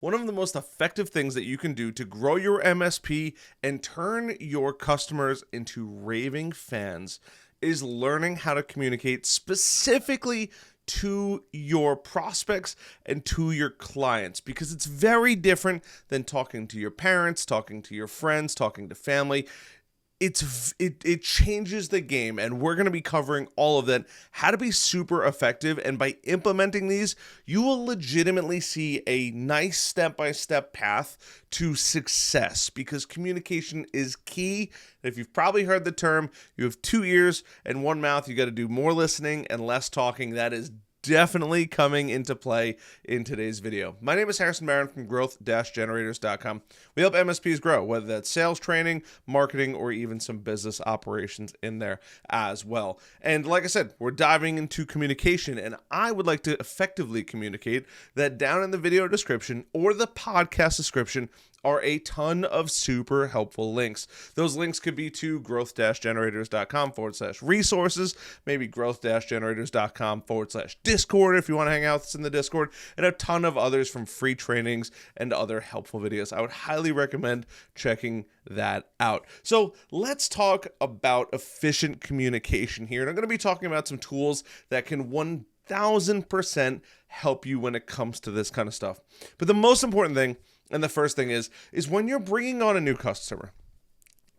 One of the most effective things that you can do to grow your MSP and turn your customers into raving fans is learning how to communicate specifically to your prospects and to your clients, because it's very different than talking to your parents, talking to your friends, talking to family. It changes the game, and we're going to be covering all of that, how to be super effective, and by implementing these you will legitimately see a nice step-by-step path to success, because communication is key. If you've probably heard the term, you have 2 ears and 1 mouth, you got to do more listening and less talking. That is definitely coming into play in today's video. My name is Harrison Barron from growth-generators.com. We help MSPs grow, whether that's sales training, marketing, or even some business operations in there as well. And like I said, we're diving into communication, and I would like to effectively communicate that down in the video description or the podcast description are a ton of super helpful links. Those links could be to growth-generators.com/resources, maybe growth-generators.com/Discord if you want to hang out with us in the Discord, and a ton of others from free trainings and other helpful videos. I would highly recommend checking that out. So let's talk about efficient communication here. And I'm going to be talking about some tools that can 1000% help you when it comes to this kind of stuff. But the most important thing, and the first thing is when you're bringing on a new customer,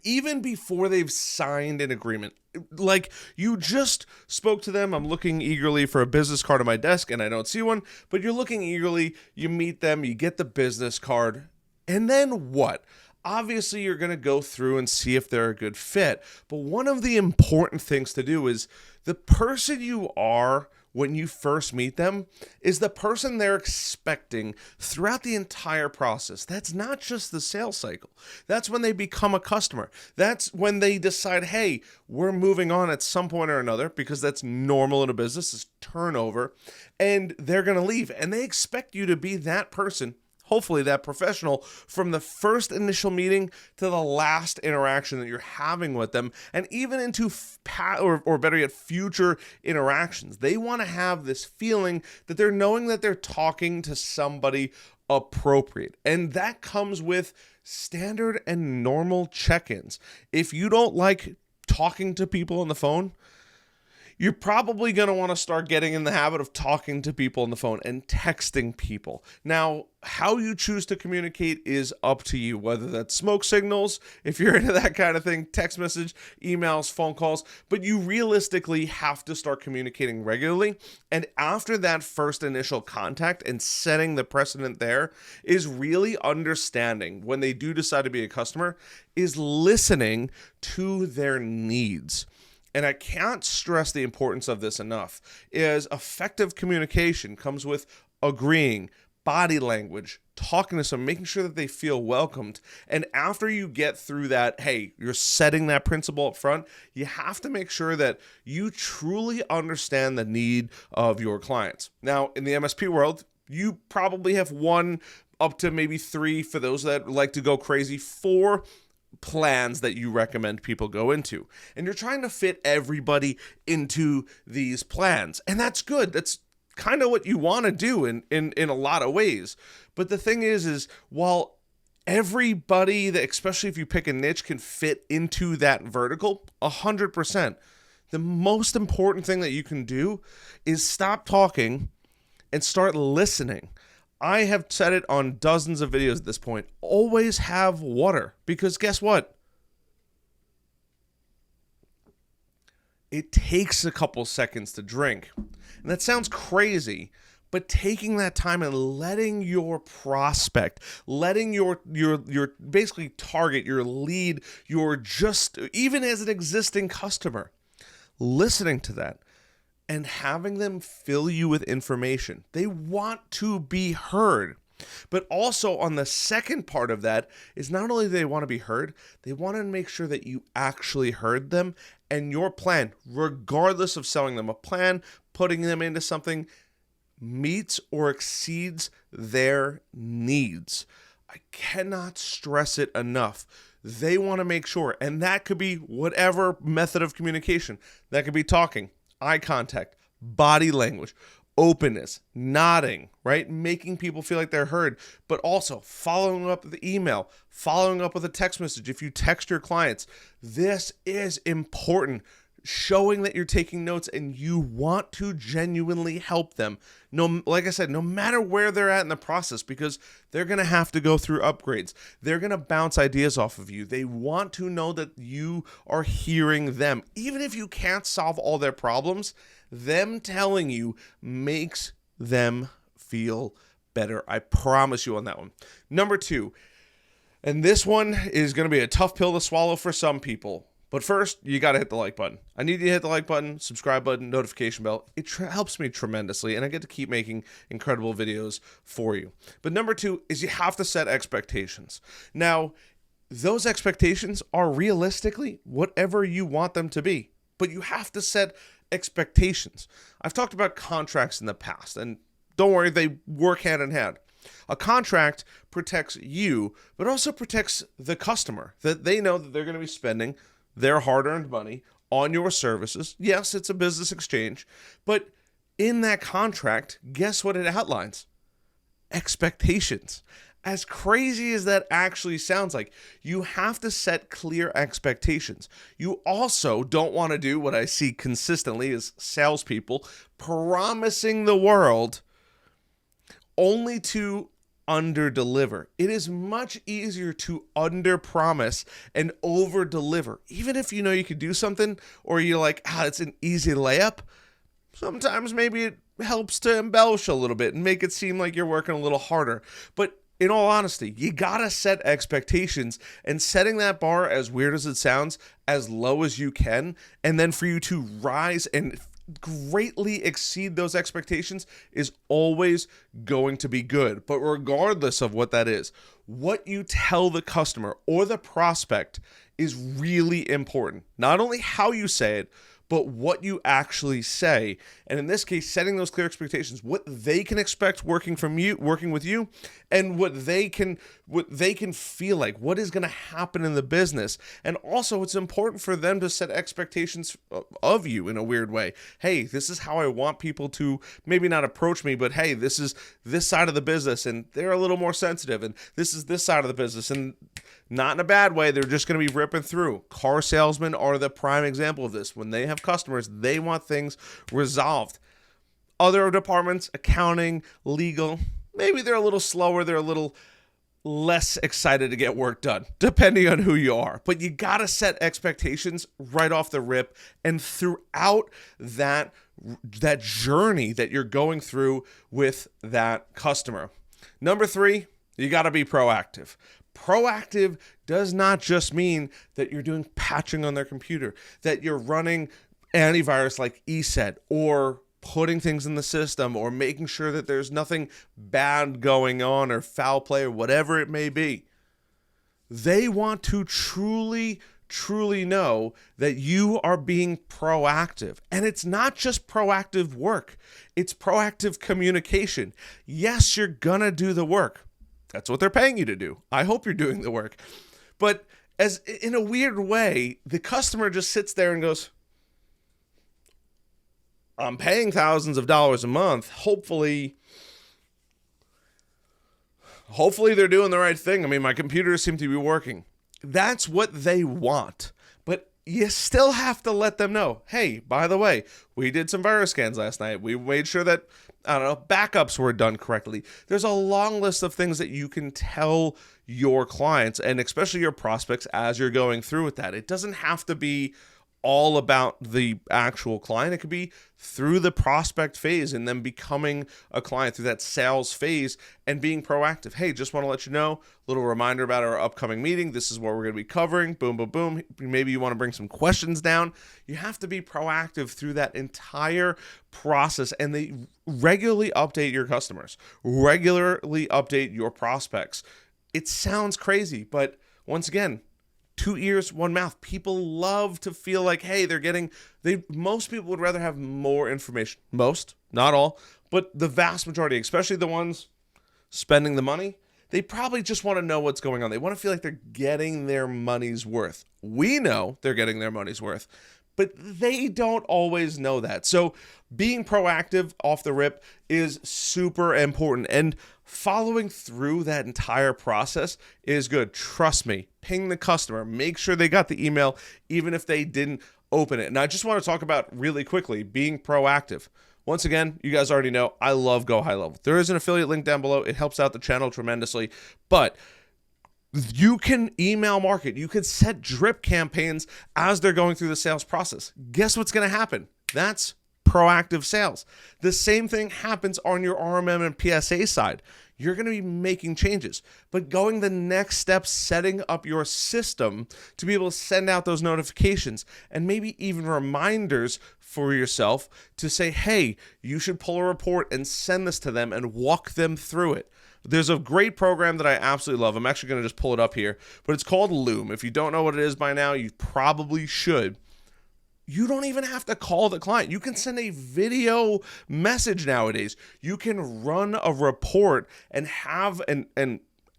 even before they've signed an agreement, like you just spoke to them, I'm looking eagerly for a business card on my desk and I don't see one, but you're looking eagerly, you meet them, you get the business card, and then what? Obviously, you're going to go through and see if they're a good fit. But one of the important things to do is the person you are when you first meet them is the person they're expecting throughout the entire process. That's not just the sales cycle. That's when they become a customer. That's when they decide, hey, we're moving on at some point or another, because that's normal in a business, is turnover, and they're going to leave. And they expect you to be that person, hopefully that professional, from the first initial meeting to the last interaction that you're having with them, and even into or better yet, future interactions. They want to have this feeling that they're knowing that they're talking to somebody appropriate. And that comes with standard and normal check-ins. If you don't like talking to people on the phone, you're probably going to want to start getting in the habit of talking to people on the phone and texting people. Now, how you choose to communicate is up to you, whether that's smoke signals, if you're into that kind of thing, text message, emails, phone calls, but you realistically have to start communicating regularly. And after that first initial contact and setting the precedent there is really understanding, when they do decide to be a customer, is listening to their needs. And I can't stress the importance of this enough, is effective communication comes with agreeing, body language, talking to someone, making sure that they feel welcomed. And after you get through that, hey, you're setting that principle up front, you have to make sure that you truly understand the need of your clients. Now, in the MSP world, you probably have 1 up to maybe 3, for those that like to go crazy, 4 plans that you recommend people go into, and you're trying to fit everybody into these plans, and that's good. That's kind of what you want to do in a lot of ways. But the thing is while everybody, that, especially if you pick a niche, can fit into that vertical 100%, the most important thing that you can do is stop talking and start listening. I have said it on dozens of videos at this point. Always have water, because guess what? It takes a couple seconds to drink. And that sounds crazy, but taking that time and letting your prospect, letting your basically target, your lead, your just, even as an existing customer, listening to that and having them fill you with information. They want to be heard. But also on the second part of that is not only do they want to be heard, they want to make sure that you actually heard them, and your plan, regardless of selling them a plan, putting them into something, meets or exceeds their needs. I cannot stress it enough. They want to make sure, and that could be whatever method of communication. That could be talking, eye contact, body language, openness, nodding, right? Making people feel like they're heard, but also following up with the email, following up with a text message. If you text your clients, this is important. Showing that you're taking notes and you want to genuinely help them. No, like I said, no matter where they're at in the process, because they're going to have to go through upgrades. They're going to bounce ideas off of you. They want to know that you are hearing them. Even if you can't solve all their problems, them telling you makes them feel better. I promise you on that one. Number 2, and this one is going to be a tough pill to swallow for some people. But first, you got to hit the like button. I need you to hit the like button, subscribe button, notification bell. It helps me tremendously, and I get to keep making incredible videos for you. But number 2 is you have to set expectations. Now, those expectations are realistically whatever you want them to be, but you have to set expectations. I've talked about contracts in the past, and don't worry, they work hand in hand. A contract protects you, but also protects the customer, that they know that they're going to be spending their hard-earned money on your services. Yes, it's a business exchange, but in that contract, guess what it outlines? Expectations. As crazy as that actually sounds like, you have to set clear expectations. You also don't want to do what I see consistently as salespeople promising the world only to under-deliver. It is much easier to under-promise and over-deliver. Even if you know you could do something, or you're like, it's an easy layup, sometimes maybe it helps to embellish a little bit and make it seem like you're working a little harder. But in all honesty, you gotta set expectations, and setting that bar, as weird as it sounds, as low as you can, and then for you to rise and greatly exceed those expectations is always going to be good. But regardless of what that is, what you tell the customer or the prospect is really important. Not only how you say it, but what you actually say. And in this case, setting those clear expectations, what they can expect working with you, and what they can feel like, what is going to happen in the business. And also, it's important for them to set expectations of you in a weird way. Hey, this is how I want people to maybe not approach me, but hey, this is this side of the business, and they're a little more sensitive, and this is this side of the business, and not in a bad way. They're just going to be ripping through. Car salesmen are the prime example of this. When they have customers, they want things resolved. Other departments, accounting, legal, maybe they're a little slower. They're a little less excited to get work done, depending on who you are. But you got to set expectations right off the rip, and throughout that journey that you're going through with that customer. Number 3, you got to be proactive. Proactive does not just mean that you're doing patching on their computer, that you're running antivirus like ESET, or putting things in the system, or making sure that there's nothing bad going on or foul play or whatever it may be. They want to truly know that you are being proactive. And it's not just proactive work. It's proactive communication. Yes, you're gonna do the work. That's what they're paying you to do. I hope you're doing the work. But as in a weird way, the customer just sits there and goes, I'm paying thousands of dollars a month. Hopefully they're doing the right thing. I mean, my computers seem to be working. That's what they want. But you still have to let them know, hey, by the way, we did some virus scans last night. We made sure that, backups were done correctly. There's a long list of things that you can tell your clients, and especially your prospects, as you're going through with that. It doesn't have to be all about the actual client. It could be through the prospect phase and then becoming a client through that sales phase and being proactive. Hey, just want to let you know, little reminder about our upcoming meeting. This is what we're going to be covering. Boom, boom, boom. Maybe you want to bring some questions down. You have to be proactive through that entire process, and they regularly update your customers, regularly update your prospects. It sounds crazy, but once again, 2 ears, 1 mouth. People love to feel like, hey, most people would rather have more information. Most, not all, but the vast majority, especially the ones spending the money, they probably just want to know what's going on. They want to feel like they're getting their money's worth. We know they're getting their money's worth. but they don't always know that. So being proactive off the rip is super important, and following through that entire process is good. Trust me, ping the customer, make sure they got the email, even if they didn't open it. And I just want to talk about really quickly being proactive. Once again, you guys already know I love Go High Level. There is an affiliate link down below. It helps out the channel tremendously, but you can email market. You can set drip campaigns as they're going through the sales process. Guess what's going to happen? That's proactive sales. The same thing happens on your RMM and PSA side. You're going to be making changes, but going the next step, setting up your system to be able to send out those notifications and maybe even reminders for yourself to say, hey, you should pull a report and send this to them and walk them through it. There's a great program that I absolutely love. I'm actually going to just pull it up here, but it's called Loom. If you don't know what it is by now, you probably should. You don't even have to call the client. You can send a video message nowadays. You can run a report and have and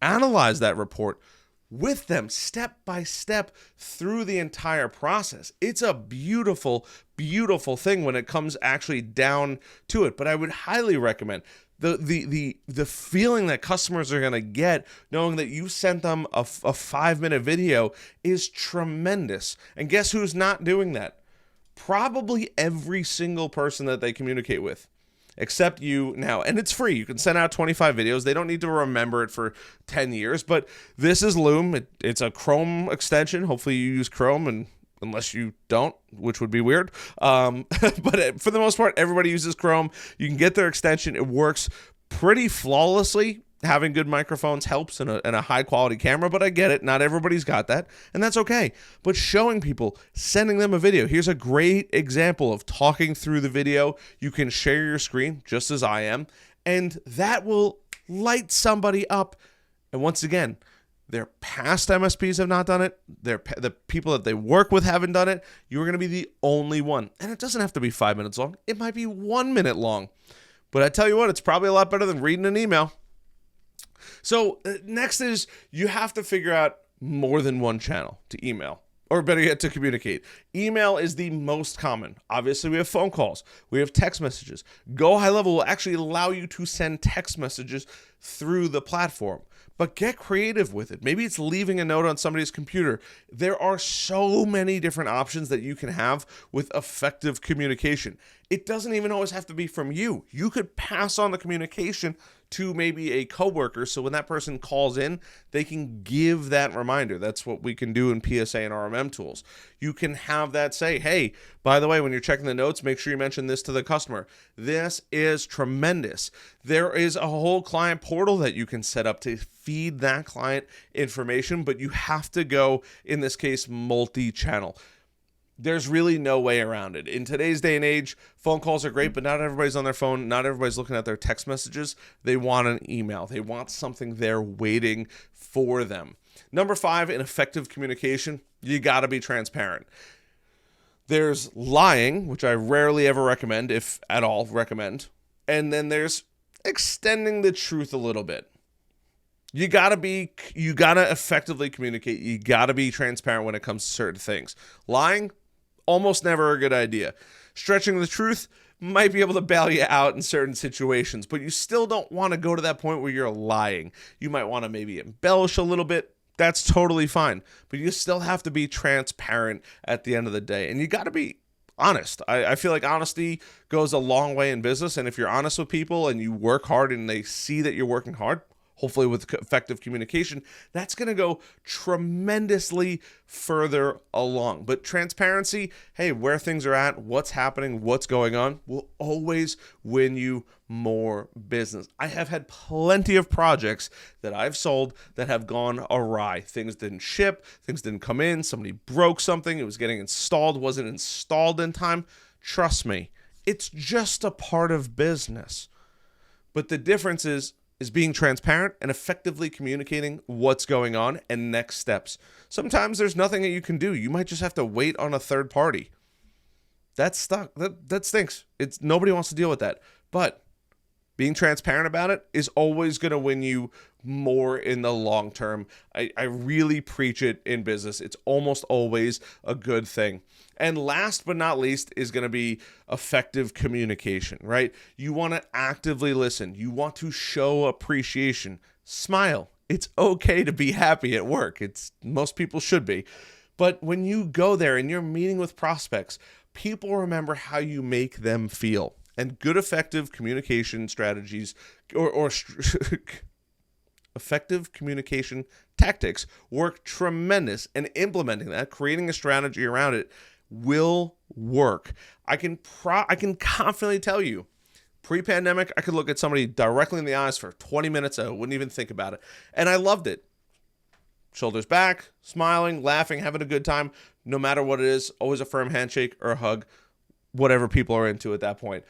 analyze that report with them step by step through the entire process. It's a beautiful, beautiful thing when it comes actually down to it. But I would highly recommend the feeling that customers are going to get knowing that you sent them a 5-minute video is tremendous. And guess who's not doing that? Probably every single person that they communicate with, except you now. And it's free. You can send out 25 videos. They don't need to remember it for 10 years, but this is Loom. It's a Chrome extension. Hopefully you use Chrome, and unless you don't, which would be weird. But for the most part, everybody uses Chrome. You can get their extension. It works pretty flawlessly. Having good microphones helps and a high quality camera, but I get it. Not everybody's got that, and that's okay. But showing people, sending them a video. Here's a great example of talking through the video. You can share your screen just as I am, and that will light somebody up. And once again, their past MSPs have not done it. The people that they work with haven't done it. You're going to be the only one. And it doesn't have to be 5 minutes long. It might be 1 minute long. But I tell you what, it's probably a lot better than reading an email. So next is you have to figure out more than one channel to email, or better yet, to communicate. Email is the most common. Obviously, we have phone calls. We have text messages. Go High Level will actually allow you to send text messages through the platform. But get creative with it. Maybe it's leaving a note on somebody's computer. There are so many different options that you can have with effective communication. It doesn't even always have to be from you. You could pass on the communication to maybe a coworker, so when that person calls in, they can give that reminder. That's what we can do in PSA and RMM tools. You can have that say, hey, by the way, when you're checking the notes, make sure you mention this to the customer. This is tremendous. There is a whole client portal that you can set up to feed that client information, but you have to go, in this case, multi-channel. There's really no way around it. In today's day and age, phone calls are great, but not everybody's on their phone. Not everybody's looking at their text messages. They want an email. They want something there waiting for them. Number 5, in effective communication, you got to be transparent. There's lying, which I rarely ever recommend, if at all recommend. And then there's extending the truth a little bit. You gotta effectively communicate. You gotta be transparent when it comes to certain things. Lying, almost never a good idea. Stretching the truth might be able to bail you out in certain situations, but you still don't want to go to that point where you're lying. You might want to maybe embellish a little bit. That's totally fine, but you still have to be transparent at the end of the day, and you got to be honest. I feel like honesty goes a long way in business, and if you're honest with people and you work hard and they see that you're working hard, hopefully with effective communication, that's going to go tremendously further along. But transparency, hey, where things are at, what's happening, what's going on, will always win you more business. I have had plenty of projects that I've sold that have gone awry. Things didn't ship, things didn't come in, somebody broke something, it was getting installed, wasn't installed in time. Trust me, it's just a part of business. But the difference is being transparent and effectively communicating what's going on and next steps. Sometimes there's nothing that you can do. You might just have to wait on a third party. That's stuck. That stinks. Nobody wants to deal with that. But being transparent about it is always going to win you more in the long term. I really preach it in business. It's almost always a good thing. And last but not least is going to be effective communication, right? You want to actively listen. You want to show appreciation. Smile. It's okay to be happy at work. Most people should be. But when you go there and you're meeting with prospects, people remember how you make them feel. And good effective communication strategies or effective communication tactics work tremendous, and implementing that, creating a strategy around it, will work. I can confidently tell you, pre-pandemic, I could look at somebody directly in the eyes for 20 minutes. I wouldn't even think about it. And I loved it. Shoulders back, smiling, laughing, having a good time, no matter what it is, always a firm handshake or a hug, whatever people are into at that point.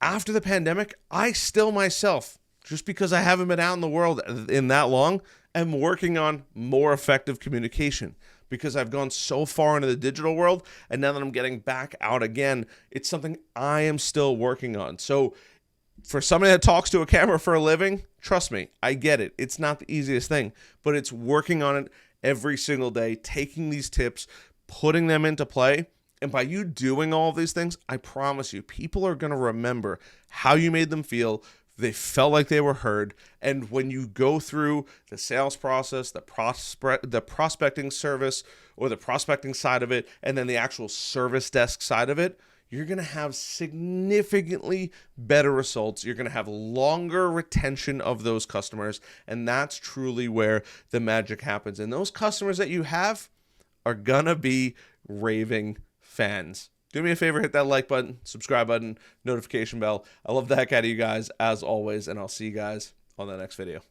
After the pandemic, I still myself, just because I haven't been out in the world in that long, am working on more effective communication because I've gone so far into the digital world, and now that I'm getting back out again, it's something I am still working on. So for somebody that talks to a camera for a living, trust me, I get it. It's not the easiest thing, but it's working on it every single day, taking these tips, putting them into play. And by you doing all of these things, I promise you, people are going to remember how you made them feel. They felt like they were heard. And when you go through the sales process, the prospecting service or the prospecting side of it, and then the actual service desk side of it, you're going to have significantly better results. You're going to have longer retention of those customers. And that's truly where the magic happens. And those customers that you have are going to be raving fans. Do me a favor, hit that like button, subscribe button, notification bell. I love the heck out of you guys as always, and I'll see you guys on the next video.